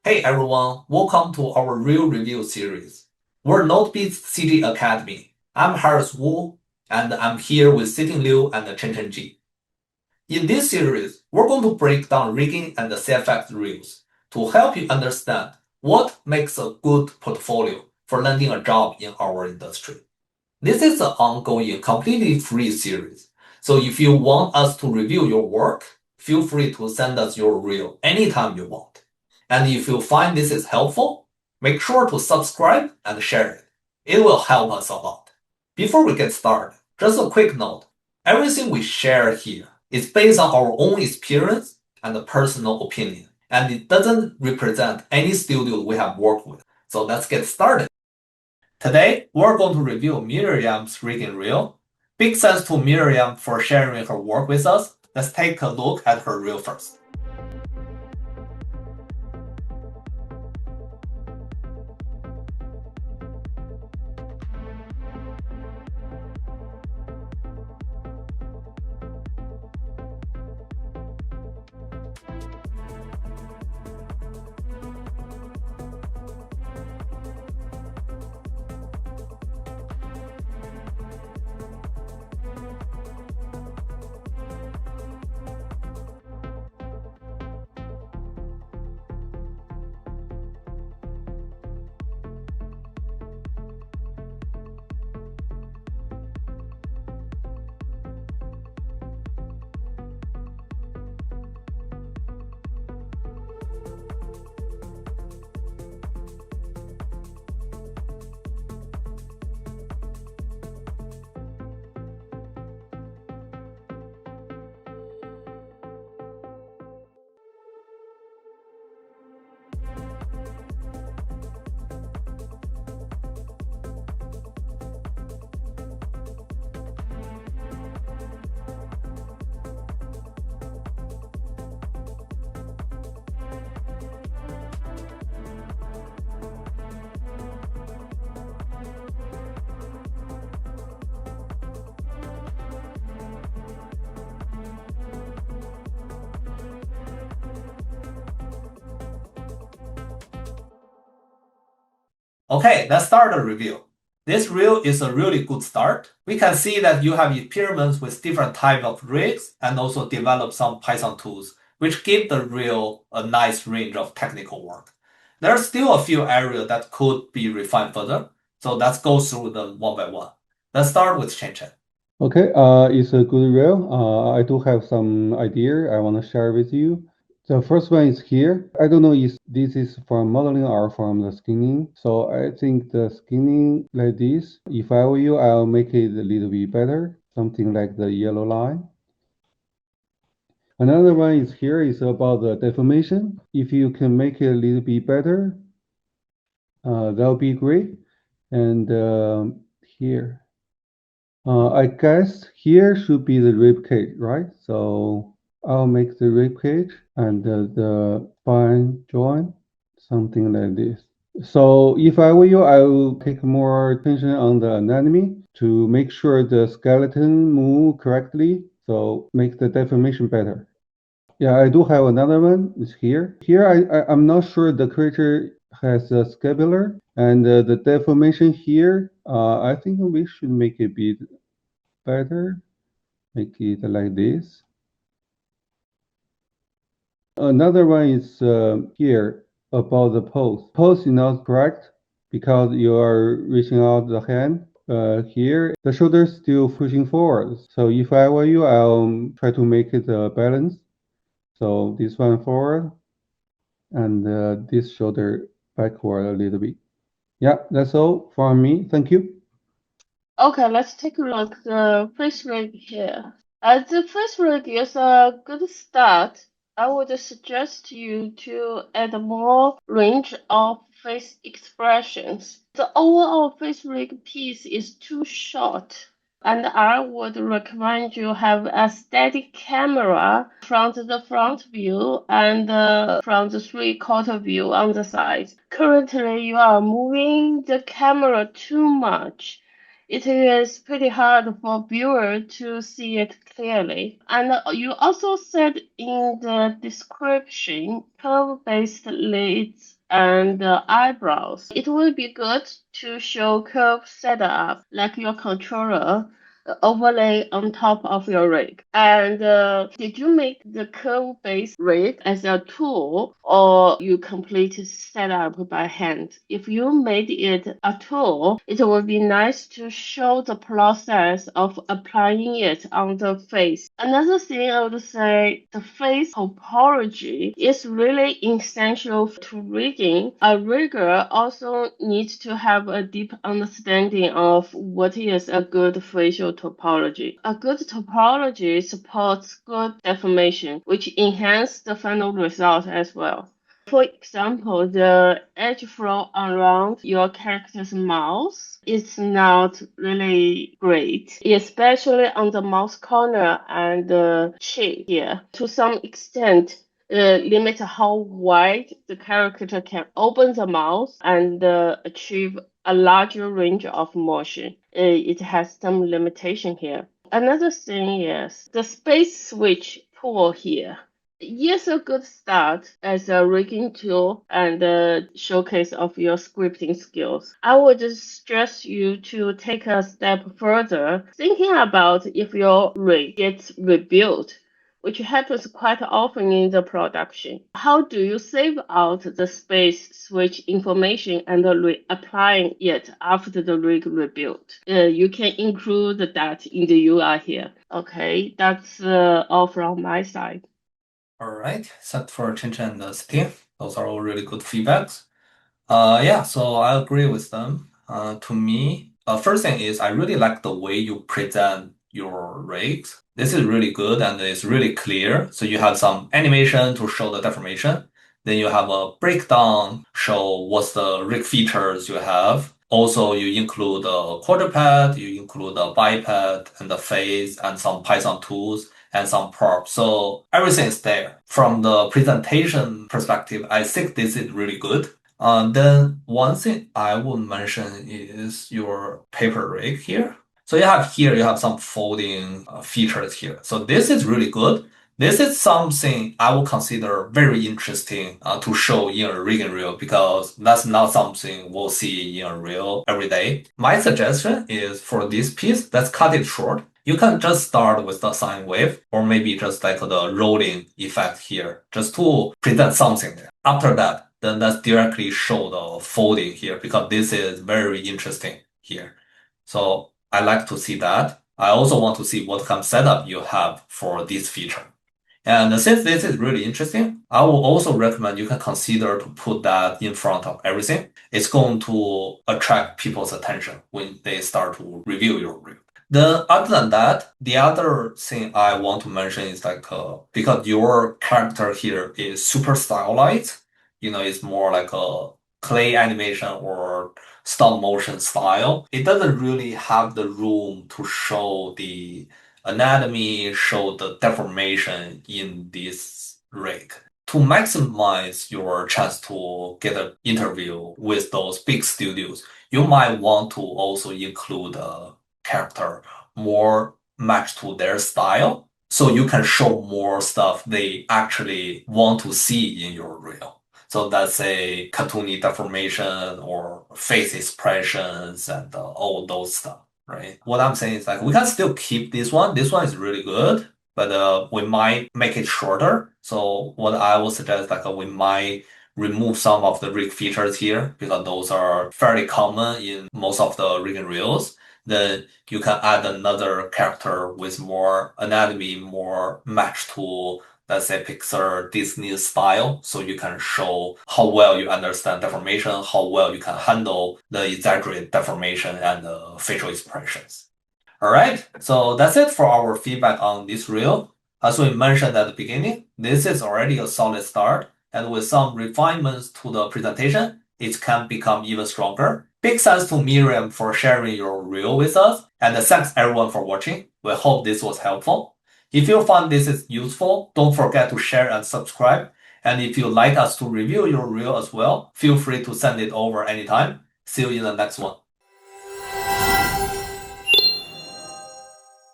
Hey everyone, welcome to our Real Review series. We're Notebeats CG Academy. I'm Harris Wu, and I'm here with Sitting Liu and Chen Ji. In this series, we're going to break down rigging and the CFX rules to help you understand what makes a good portfolio for landing a job in our industry. This is an ongoing, completely free series, so if you want us to review your work, feel free to send us your reel anytime you want. And if you find this is helpful, make sure to subscribe and share it. It will help us a lot. Before we get started, just a quick note. Everything we share here is based on our own experience and personal opinion, and it doesn't represent any studio we have worked with. So let's get started. Today, we're going to review Miriam's rigging reel. Big thanks to Miriam for sharing her work with us. Let's take a look at her reel first. Okay, let's start the review. This reel is a really good start. We can see that you have experiments with different types of rigs and also develop some Python tools, which give the reel a nice range of technical work. There are still a few areas that could be refined further, so let's go through them one by one. Let's start with Chen Chen. Okay, it's a good reel. I do have some idea I want to share with you. The first one is here. I don't know if this is from modeling or from the skinning. So I think the skinning like this, if I were you, I'll make it a little bit better. Something like the yellow line. Another one is here is about the deformation. If you can make it a little bit better, that'll be great. And here. I guess here should be the rib cage, right? So I'll make the rib cage and the spine joint, something like this. So if I were you, I will take more attention on the anatomy to make sure the skeleton move correctly, so make the deformation better. Yeah, I do have another one. It's here. Here, I'm not sure the creature has a scapular, and the deformation here. I think we should make it a bit better. Make it like this. Another one is here about the pose. Pose is not correct because you are reaching out the hand. Here, the shoulder is still pushing forward. So if I were you, I'll try to make it a balance. So this one forward and this shoulder backward a little bit. Yeah, that's all from me. Thank you. Okay, let's take a look at the face rig here. As the face rig is a good start, I would suggest you to add more range of face expressions. The overall face rig piece is too short, and I would recommend you have a steady camera from the front view and from the three-quarter view on the side. Currently, you are moving the camera too much. it is pretty hard for viewer to see it clearly. And you also said in the description curve-based lids and eyebrows. It would be good to show curve setup like your controller overlay on top of your rig. And did you make the curve-based rig as a tool or you completely set up by hand? If you made it a tool, it would be nice to show the process of applying it on the face. Another thing I would say, the face topology is really essential to rigging. A rigger also needs to have a deep understanding of what is a good facial topology. A good topology supports good deformation, which enhances the final result as well. For example, the edge flow around your character's mouth is not really great, especially on the mouth corner and the cheek here. To some extent, limit how wide the character can open the mouth and achieve a larger range of motion. It has some limitation here. Another thing is the space switch tool here. Yes, a good start as a rigging tool and a showcase of your scripting skills. I would stress you to take a step further, thinking about if your rig gets rebuilt, which happens quite often in the production. How do you save out the space switch information and applying it after the rig rebuilt? You can include that in the UI here. Okay, that's all from my side. All right, thanks for Chen Chen and Steve. Those are all really good feedbacks. Yeah, so I agree with them. To me, first thing is I really like the way you present your rigs. This is really good and it's really clear. So you have some animation to show the deformation. Then you have a breakdown, show what's the rig features you have. Also, you include a quarter pad, you include a biped and the face and some Python tools and some props. So everything is there. From the presentation perspective, I think this is really good. Then one thing I would mention is your paper rig here. So you have some folding features here. So this is really good. This is something I would consider very interesting to show in a rigging reel because that's not something we'll see in a reel every day. My suggestion is for this piece, let's cut it short. You can just start with the sine wave or maybe just like the rolling effect here, just to present something there. After that, then let's directly show the folding here because this is very interesting here. So I like to see that. I also want to see what kind of setup you have for this feature. And since this is really interesting, I will also recommend you can consider to put that in front of everything. It's going to attract people's attention when they start to review your review. Then other than that, the other thing I want to mention is like, because your character here is super stylized, it's more like a clay animation or stop motion style. It doesn't really have the room to show the anatomy, show the deformation in this rig. To maximize your chance to get an interview with those big studios, you might want to also include a character more matched to their style so you can show more stuff they actually want to see in your reel. So that's a cartoony deformation or face expressions and all those stuff, right? What I'm saying is like we can still keep this one. This one is really good, but we might make it shorter. So what I would suggest like we might remove some of the rig features here because those are fairly common in most of the rigging reels. Then you can add another character with more anatomy, more matched to, let's say, Pixar, Disney style, so you can show how well you understand deformation, how well you can handle the exaggerated deformation and facial expressions. All right, so that's it for our feedback on this reel. As we mentioned at the beginning, this is already a solid start, and with some refinements to the presentation, it can become even stronger. Big thanks to Miriam for sharing your reel with us, and thanks everyone for watching. We hope this was helpful. If you found this is useful, don't forget to share and subscribe. And if you'd like us to review your reel as well, feel free to send it over anytime. See you in the next one.